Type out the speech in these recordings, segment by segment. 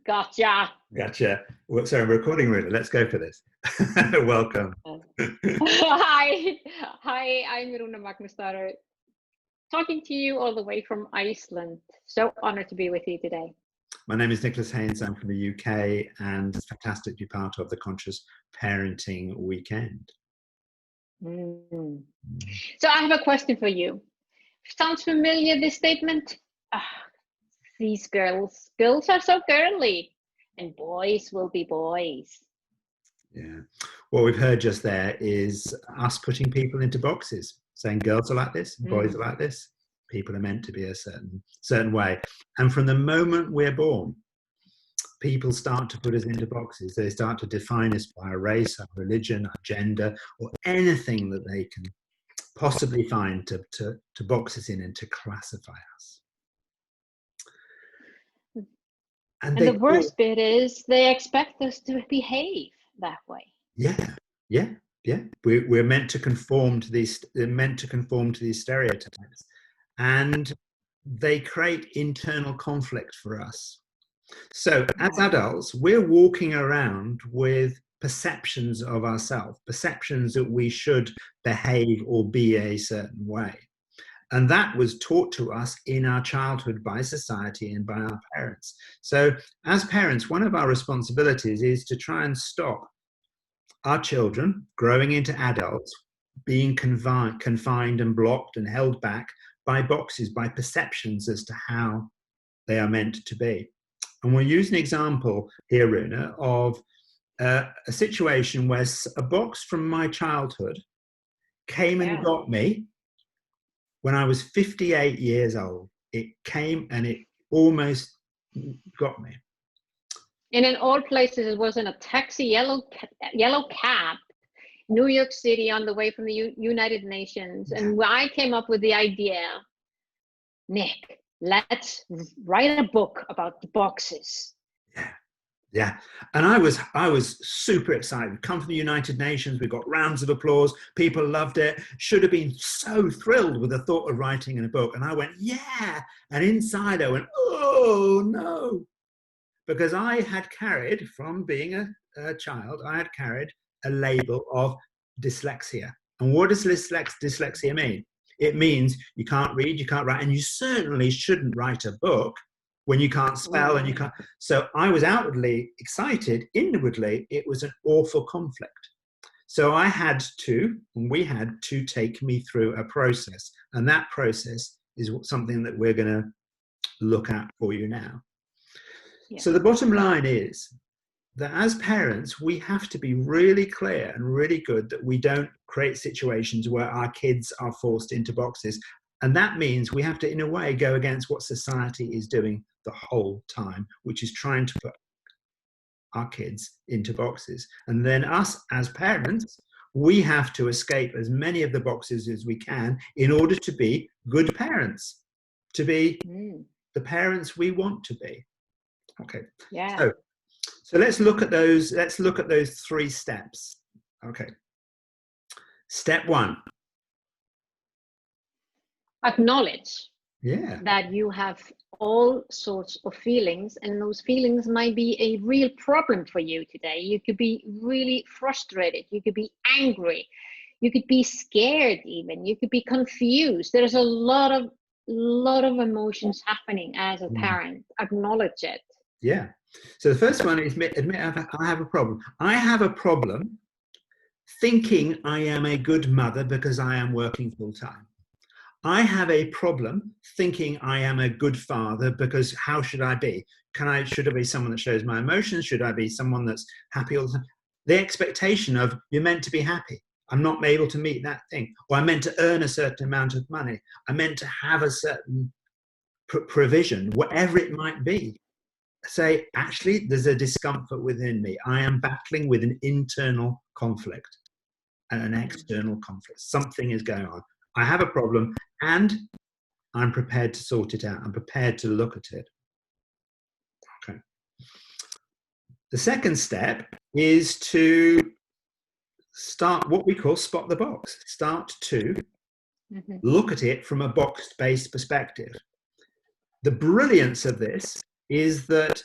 Gotcha. Gotcha. Well, sorry, I'm recording, Rúna. Let's go for this. Welcome. Hi. Hi, I'm Rúna Magnús, talking to you all the way from Iceland. So honored to be with you today. My name is Haines. I'm from the UK, and it's fantastic to be part of the Conscious Parenting Weekend. So I have a question for you. Sounds familiar, this statement? These girls are so girly, and boys will be boys. Yeah. What we've heard just there is us putting people into boxes, saying girls are like this, boys are like this. People are meant to be a certain way. And from the moment we're born, people start to put us into boxes. They start to define us by our race, our religion, our gender, or anything that they can possibly find to box us in and to classify us. And the worst bit is they expect us to behave that way. Yeah. We're meant to conform to these. They're meant to conform to these stereotypes, and they create internal conflict for us. So as adults, we're walking around with perceptions of ourselves, perceptions that we should behave or be a certain way. And that was taught to us in our childhood by society and by our parents. So as parents, one of our responsibilities is to try and stop our children growing into adults being confined and blocked and held back by boxes, by perceptions as to how they are meant to be. And we'll use an example here, Rúna, of a situation where a box from my childhood came and got me when I was 58 years old. It came and it almost got me. And in all places, it was in a taxi, yellow cab, New York City, on the way from the United Nations. And I came up with the idea, Nick, let's write a book about the boxes. Yeah. And I was super excited. Come from the United Nations, we got rounds of applause. People loved it. Should have been so thrilled with the thought of writing in a book. And I went, yeah. And inside I went, oh no. Because I had carried, from being a child, I had carried a label of dyslexia. And what does dyslexia mean? It means you can't read, you can't write, and you certainly shouldn't write a book when you can't spell and you can't. So I was outwardly excited. Inwardly, it was an awful conflict. So we had to take me through a process. And that process is something that we're going to look at for you now. Yeah. So the bottom line is that as parents, we have to be really clear and really good that we don't create situations where our kids are forced into boxes. And that means we have to, in a way, go against what society is doing the whole time, which is trying to put our kids into boxes. And then us as parents, we have to escape as many of the boxes as we can in order to be good parents, to be the parents we want to be. Okay. Yeah. So let's look at those. Let's look at those 3 steps. Okay. Step 1. Acknowledge that you have all sorts of feelings, and those feelings might be a real problem for you today. You could be really frustrated. You could be angry. You could be scared even. You could be confused. There's a lot of emotions happening as a parent. Acknowledge it. Yeah. So the first one is admit I have a problem. I have a problem thinking I am a good mother because I am working full time. I have a problem thinking I am a good father because how should I be? Should I be someone that shows my emotions? Should I be someone that's happy all the time? The expectation of you're meant to be happy. I'm not able to meet that thing. Or I'm meant to earn a certain amount of money. I'm meant to have a certain provision, whatever it might be. Say, actually, there's a discomfort within me. I am battling with an internal conflict and an external conflict. Something is going on. I have a problem and I'm prepared to sort it out. I'm prepared to look at it. Okay. The second step is to start what we call spot the box. Start to look at it from a box-based perspective. The brilliance of this is that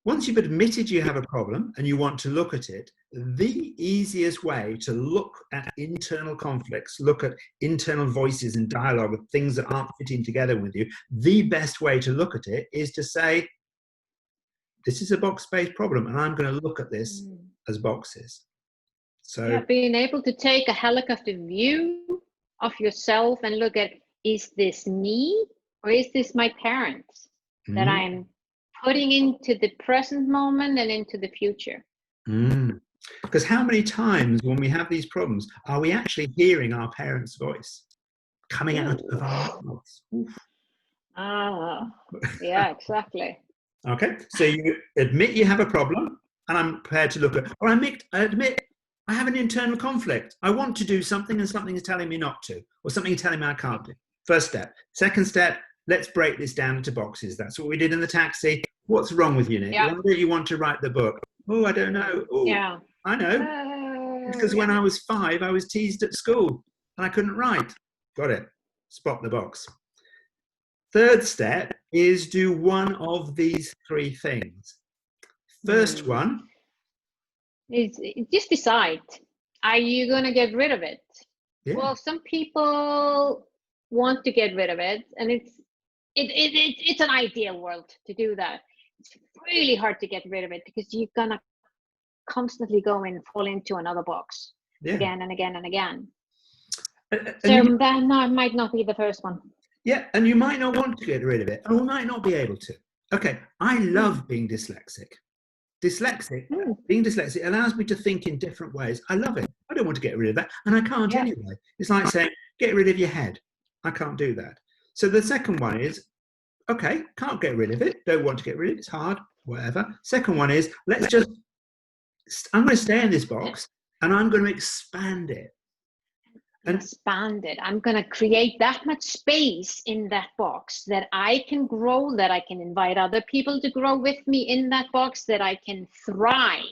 once you've admitted you have a problem and you want to look at it, the easiest way to look at internal conflicts, look at internal voices and dialogue of things that aren't fitting together with you, the best way to look at it is to say, this is a box-based problem, and I'm going to look at this as boxes. So yeah, being able to take a helicopter view of yourself and look at, is this me or is this my parents that I'm putting into the present moment and into the future? Because how many times when we have these problems are we actually hearing our parents' voice coming out of our mouths? Yeah, exactly. Okay, so you admit you have a problem, and I'm prepared to look at, or I admit I have an internal conflict. I want to do something and something is telling me not to, or something is telling me I can't do. First step. Second step, let's break this down into boxes. That's what we did in the taxi. What's wrong with you, Nick? Why don't you want to write the book? Oh, I don't know. Oh, yeah. I know. Because when I was 5, I was teased at school and I couldn't write. Got it. Spot the box. Third step is do one of these 3 things. First one is just decide. Are you going to get rid of it? Yeah. Well, some people want to get rid of it, and it's an ideal world to do that. It's really hard to get rid of it because you're going to constantly go and fall into another box again and again and again. So that might not be the first one. Yeah, and you might not want to get rid of it, and we might not be able to. Okay, I love being dyslexic. Being dyslexic allows me to think in different ways. I love it. I don't want to get rid of that, and I can't anyway. It's like saying, get rid of your head. I can't do that. So the second one is, okay, can't get rid of it. Don't want to get rid of it. It's hard, whatever. Second one is, I'm going to stay in this box, and I'm going to expand it. Expand it. I'm going to create that much space in that box that I can grow, that I can invite other people to grow with me in that box, that I can thrive.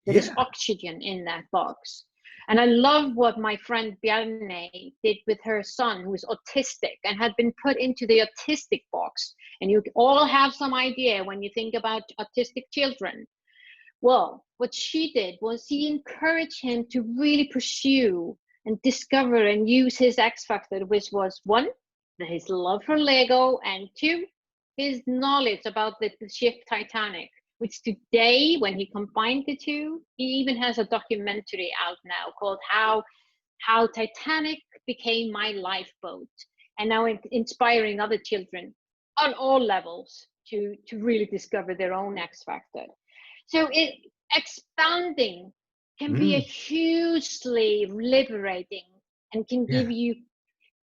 There's oxygen in that box. And I love what my friend Bjarne did with her son, who is autistic and had been put into the autistic box. And you all have some idea when you think about autistic children. Well, what she did was she encouraged him to really pursue and discover and use his X factor, which was 1, his love for Lego, and 2, his knowledge about the ship Titanic, which today, when he combined the 2, he even has a documentary out now called How Titanic Became My Lifeboat, and now inspiring other children on all levels to really discover their own X factor. So expanding can be a hugely liberating and can give you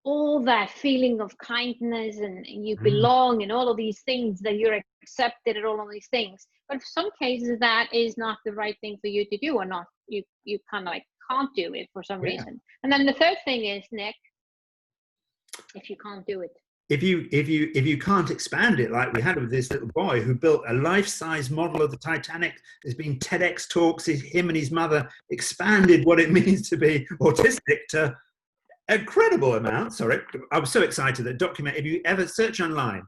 all that feeling of kindness and you belong and all of these things, that you're accepted and all of these things. But in some cases that is not the right thing for you to do, or not, you kind of like can't do it for some reason. And then the third thing is, Nick, if you can't do it. If you can't expand it, like we had with this little boy who built a life-size model of the Titanic, there's been TEDx talks, him and his mother expanded what it means to be autistic to incredible amount. Sorry, I was so excited that document, if you ever search online,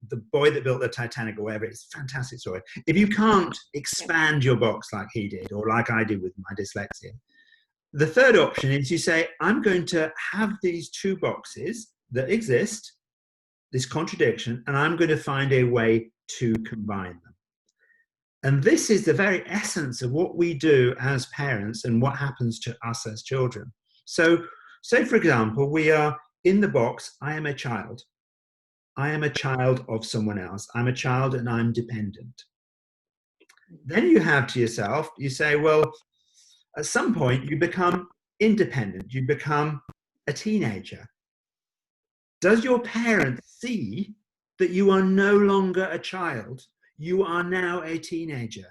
the boy that built the Titanic or whatever, it's a fantastic story. If you can't expand your box like he did, or like I did with my dyslexia, the third option is you say, I'm going to have these 2 boxes that exist, this contradiction, and I'm going to find a way to combine them. And this is the very essence of what we do as parents and what happens to us as children. So say, for example, we are in the box, I am a child. I am a child of someone else. I'm a child and I'm dependent. Then you have to yourself, you say, well, at some point you become independent. You become a teenager. Does your parent see that you are no longer a child? You are now a teenager.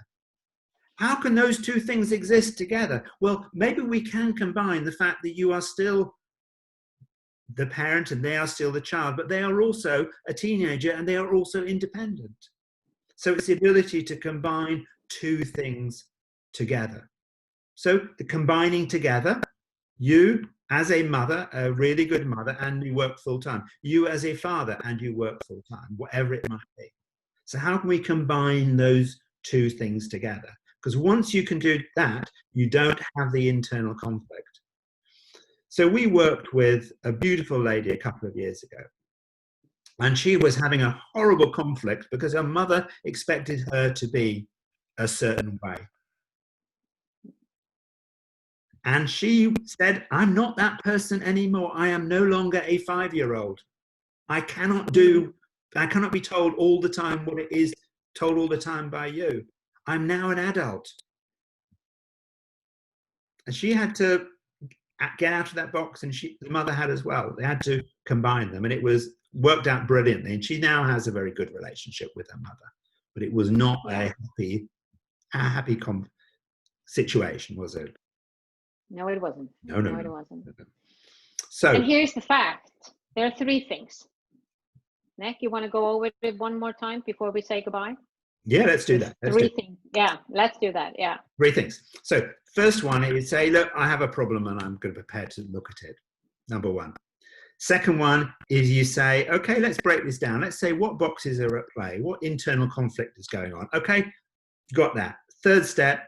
How can those 2 things exist together? Well, maybe we can combine the fact that you are still the parent and they are still the child, but they are also a teenager and they are also independent. So it's the ability to combine 2 things together. So the combining together, you as a mother, a really good mother, and you work full-time. You as a father, and you work full-time, whatever it might be. So how can we combine those two things together. Because once you can do that, you don't have the internal conflict. So we worked with a beautiful lady a couple of years ago, and she was having a horrible conflict because her mother expected her to be a certain way. And she said, I'm not that person anymore. I am no longer a 5-year-old. I cannot be told all the time what it is told all the time by you. I'm now an adult. And she had to get out of that box, and the mother had as well. They had to combine them, and it was worked out brilliantly. And she now has a very good relationship with her mother. But it was not a happy situation, was it? No, it wasn't. No, it wasn't. So, and here's the fact. There are 3 things. Nick, you want to go over it one more time before we say goodbye? Yeah, let's do that. Three things. Yeah, let's do that. Yeah. 3 things. So first one is say, look, I have a problem and I'm going to prepare to look at it. Number 1. Second one is you say, okay, let's break this down. Let's say what boxes are at play, what internal conflict is going on. Okay, got that. Third step,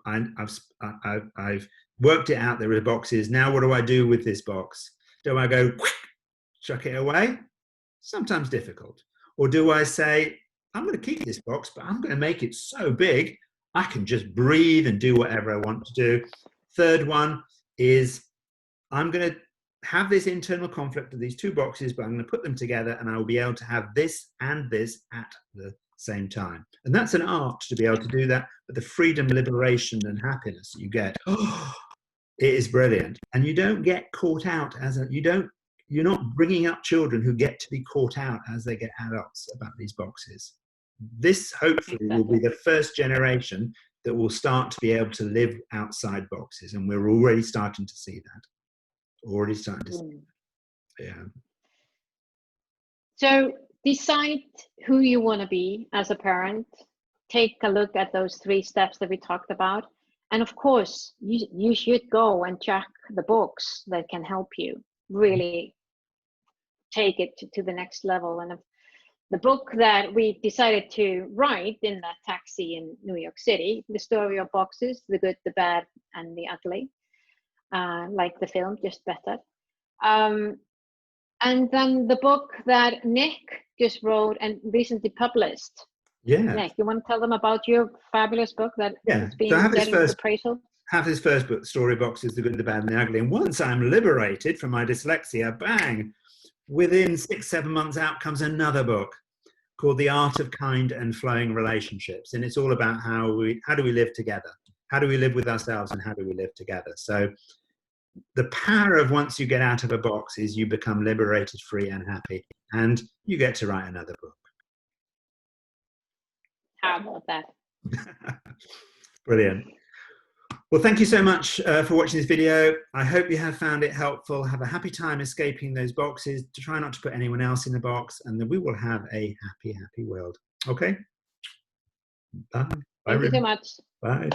I've worked it out. There are boxes. Now what do I do with this box? Do I go, chuck it away? Sometimes difficult. Or do I say, I'm going to keep this box, but I'm going to make it so big, I can just breathe and do whatever I want to do. Third one is I'm going to have this internal conflict of these 2 boxes, but I'm going to put them together and I will be able to have this and this at the same time. And that's an art to be able to do that, but the freedom, liberation and happiness you get, it is brilliant. And you don't get caught out you're not bringing up children who get to be caught out as they get adults about these boxes. This hopefully will be the first generation that will start to be able to live outside boxes, and we're already starting to see that. Yeah. So decide who you want to be as a parent. Take a look at those 3 steps that we talked about, and of course you should go and check the books that can help you really take it to the next level. And the book that we decided to write in that taxi in New York City, The Story of Boxes, The Good, the Bad, and the Ugly, like the film, just better. And then the book that Nick just wrote and recently published. Yeah. Nick, you want to tell them about your fabulous book that has been getting appraisal? Have his first book, Story Boxes, The Good, the Bad, and the Ugly. And once I'm liberated from my dyslexia, bang, within 6-7 months out comes another book called The Art of Kind and Flowing Relationships. And it's all about how do we live together? How do we live with ourselves and how do we live together? So the power of once you get out of a box is you become liberated, free and happy, and you get to write another book. How about that? Brilliant. Well, thank you so much for watching this video. I hope you have found it helpful. Have a happy time escaping those boxes. To try not to put anyone else in the box, and then we will have a happy, happy world. Okay? Bye. Thank you so much. Bye.